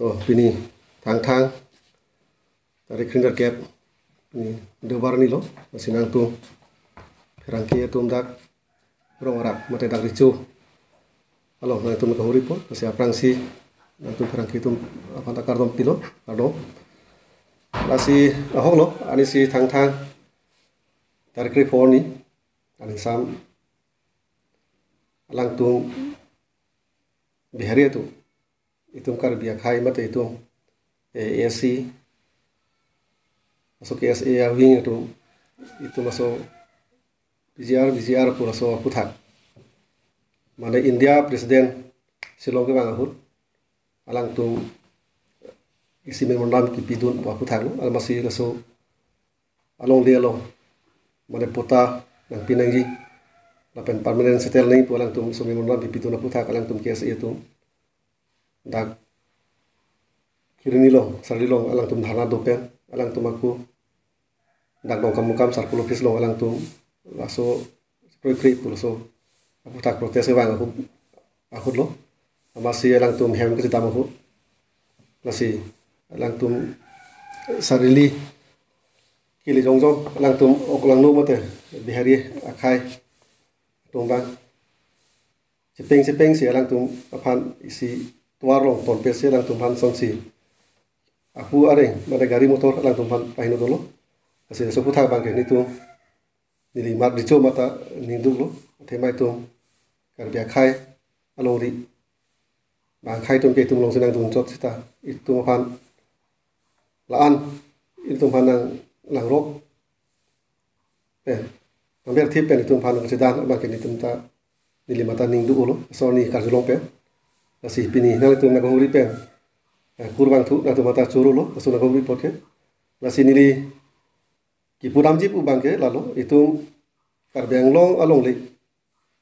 to pini thang tarik krinder kep ini debar ni lo masinang tu rangki tu dak rong arak mate dak ricu alo na tu makahuri po kasi aprangsi na tu rangki tu apa tak kardom pilo kardom lasi ahok lo ani si thang tarik kri phone ni ani sam alang tu bihari tu itum kar biya khai mate itum AC masuk ke SA wing itu masuk BGR pura so puthak mana India presiden silong ke bangahut alang tu isi memorandum ki pidun wa puthak al masih laso along dia lo mana pota nang pinangi lapen permanent setel ni pu alang tu so memorandum ki pidun puthak alang tu KSA itu dak kirini lo sarli lo alang tu dharna dopen alang tu aku dak dong kamukam sarkulo pis lo alang tu laso kri laso aku tak protes ke bang aku lo masih alang tu hem ke tamu aku masih alang tu sarili kili jongjong alang tu oklang no mate bihari akai tongbang sepeng si alang tu apan isi tuar long ton pese alang tu pan sonsi aku areng mana gari motor alang tu pan pahino dolo kasi so puthak bang ke ni tu nili mar dicho mata ninduk lo themai tu karbia khai along ri bang khai tu pe tu long senang tu chot sita itu pan laan itu pan lang rok pen amber thip pen itu pan sedang bang ke ni tu ta nili mata ninduk lo so ni kar long pe kasi pini na tu na gori pen kurbang tu na tu mata churu lo so na gori potke kasi nili ki puram jip ubang ke lalu itu karbeng long along li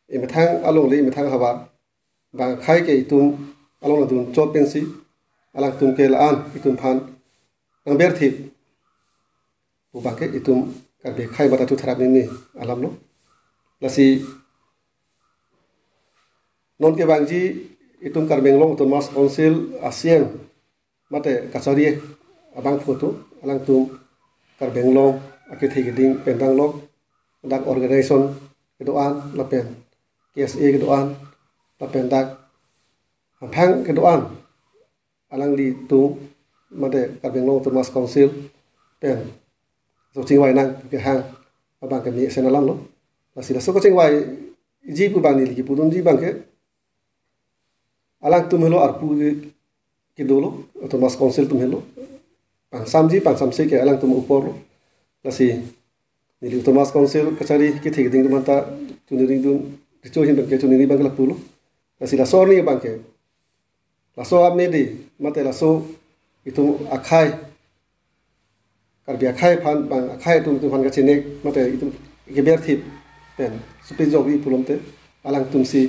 imetang along li imetang hawa bang khai ke itu along tu chot pensi alang tum ke laan itu pan ang berthip ubang ke itu karbe khai bata tu tharap ni alam lo lasi non ke bangji itu karbeng long tu mas council ASEAN mate kasari abang foto alang tu karbeng long akhir geding pendang log dak organization kedoan lapen KSA kedoan lapen dak hampang kedoan alang li tu made karbeng long termas council pen so cingwai nang ke hang abang ke mi senalam lo masih so ko cingwai ji pu bang ni ki pudun ji bang ke alang tum helo arpu ke dolo termas council tum helo pang samji pang samse ke alang tum upor lo lasi nili Thomas Council kacari kita geding tu manta tuniri tu dicohin bangke tuniri bangke lapulo lasi laso ni bangke laso amedi mate laso itu akai karbi akai pan bang akai tu pan kacinek mate itu gebertip pen supi jogi pulomte alang tumsi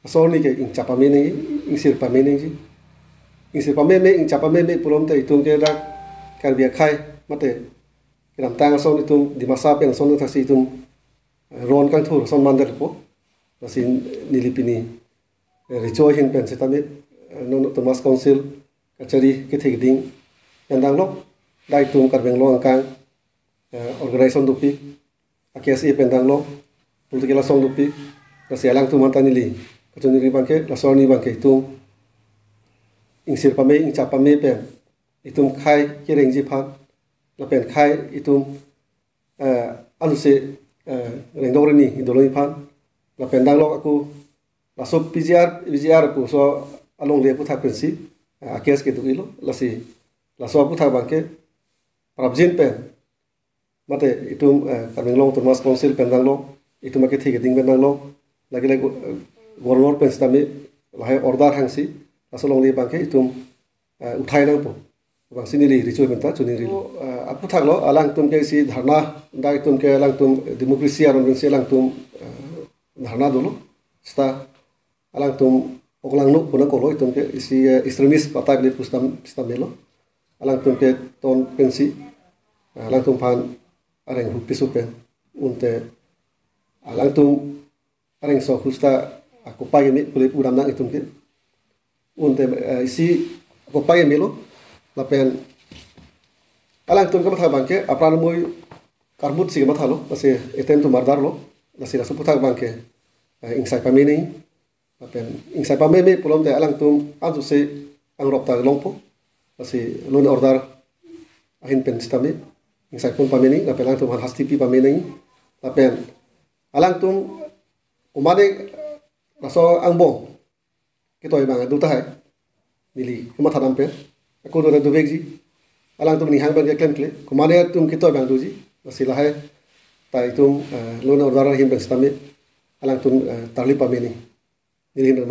laso ni ke ing chapa meni ing sir pa meni ji ing sir pa meni ing chapa meni pulomte itu ke dak karbi akai mate kiram tang son itu di masa pen son tasi itu ron kang thur son mandar po nasi nilipini ricohin pen setami non Thomas Council kacari kithigding pendang lok dai tum karbeng lo angkang organization dupi AKSI pendang lo politikela song dupi nasi alang tu mantani li kacuni ri bangke lasoni bangke itu ingsir pame ing chapame pen itum khai kireng ji pha lapen khai itu aluse rengdor ni idoloi pan lapen danglok aku lasop PGR pu so along le pu thak pensi akes ke tu ilo lasi laso pu thak bangke prabjin pen mate itu karmenglong termas council pen danglok itu make thik ding pen danglok lagi gornor pen stami lahai order hangsi lasolong le bangke itu uthai nang pu bang sini li ricu benta cuni ri aku thak lo alang tum ke si dharna dai tum ke alang tum demokrasi aron si alang tum dharna dulu sta alang tum oklang nu puna kolo tum ke si extremis patai beli pustam melo alang tum ke ton pensi alang tum pan areng pisu pen unte alang tum areng so kusta aku pagi mi kulit udam nang itum ke unte isi ko payen milo lapen alang tum ka matha bangke apran moy karbut si matha lo lasi etem tu mardar lo lasi rasu putha bangke ingsai pamini lapen ingsai pameme pulom te alang tum anju se ang ropta longpo lasi lon order ahin pen stami ingsai pun pamini lapen alang tum hasti pi pamini lapen alang tum umane raso ang bong kitoy bang duta hai nili kuma thanam pe aku do do vegji alang tum ni hang ban klem kle kumane tum kitoy bang duji masila hai tai tum lona order hin ben stami alang tum tarli pameni nili hin